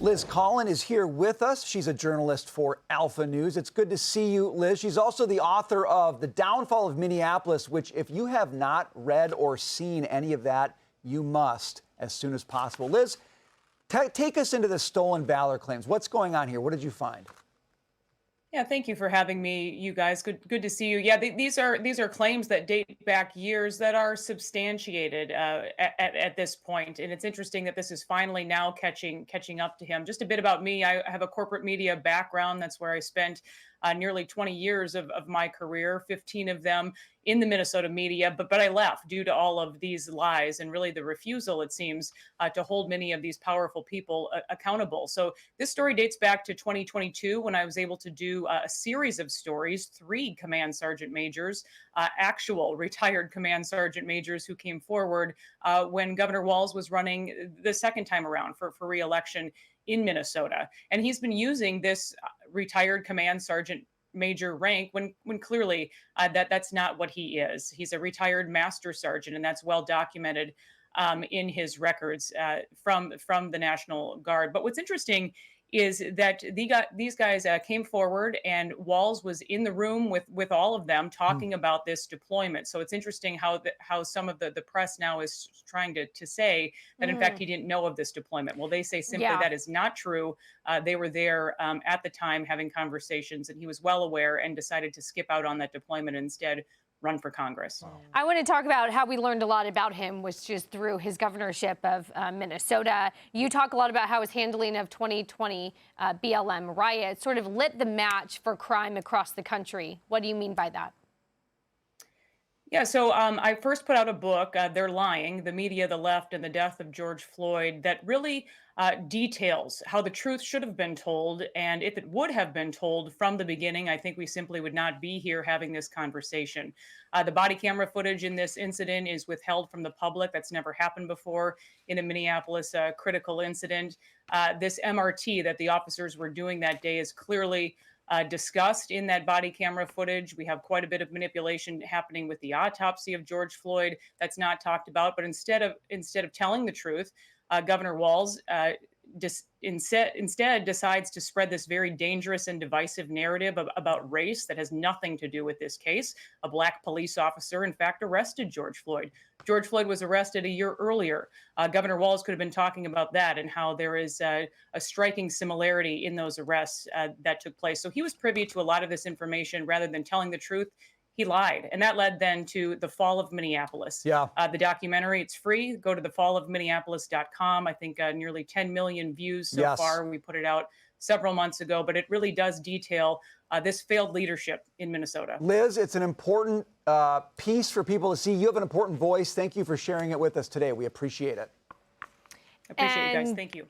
Liz Collin is here with us. She's a journalist for Alpha News. It's good to see you, Liz. She's also the author of The Downfall of Minneapolis, which if you have not read or seen any of that, you must as soon as possible. Liz, take us into the stolen valor claims. What's going on here? What did you find? Yeah, thank you for having me, you guys. Good to see you. Yeah, these are claims that date back years that are substantiated at this point, and it's interesting that this is finally now catching up to him. Just a bit about me: I have a corporate media background. That's where I spent nearly 20 years of my career, 15 of them in the Minnesota media. But I left due to all of these lies and really the refusal, it seems, to hold many of these powerful people accountable. So this story dates back to 2022 when I was able to do a series of stories, 3 command sergeant majors, actual retired command sergeant majors who came forward when Governor Walz was running the second time around for re-election in Minnesota. And he's been using this retired command sergeant major rank when clearly that's not what he is. He's a retired master sergeant, and that's well documented in his records from the National Guard. But what's interesting is that these guys came forward, and Walz was in the room with all of them talking about this deployment. So it's interesting how some of the press now is trying to say that, in fact, he didn't know of this deployment. Well, they say simply that is not true. They were there at the time having conversations, and he was well aware and decided to skip out on that deployment and instead run for Congress. I want to talk about how we learned a lot about him, which is through his governorship of Minnesota. You talk a lot about how his handling of 2020 BLM riots sort of lit the match for crime across the country. What do you mean by that? Yeah, so I first put out a book, They're Lying, The Media, the Left, and the Death of George Floyd, that really details how the truth should have been told. And if it would have been told from the beginning, I think we simply would not be here having this conversation. The body camera footage in this incident is withheld from the public. That's never happened before in a Minneapolis critical incident. This MRT that the officers were doing that day is clearly discussed in that body camera footage. We have quite a bit of manipulation happening with the autopsy of George Floyd that's not talked about. But instead of telling the truth, Governor Walz instead decides to spread this very dangerous and divisive narrative about race that has nothing to do with this case. A Black police officer, in fact, arrested George Floyd. George Floyd was arrested a year earlier. Governor Walz could have been talking about that and how there is a striking similarity in those arrests that took place. So he was privy to a lot of this information. Rather than telling the truth, he lied. And that led then to The Fall of Minneapolis. Yeah. The documentary, it's free. Go to thefallofminneapolis.com. I think nearly 10 million views so far. We put it out several months ago, but it really does detail this failed leadership in Minnesota. Liz, it's an important piece for people to see. You have an important voice. Thank you for sharing it with us today. We appreciate it. I appreciate you guys. Thank you.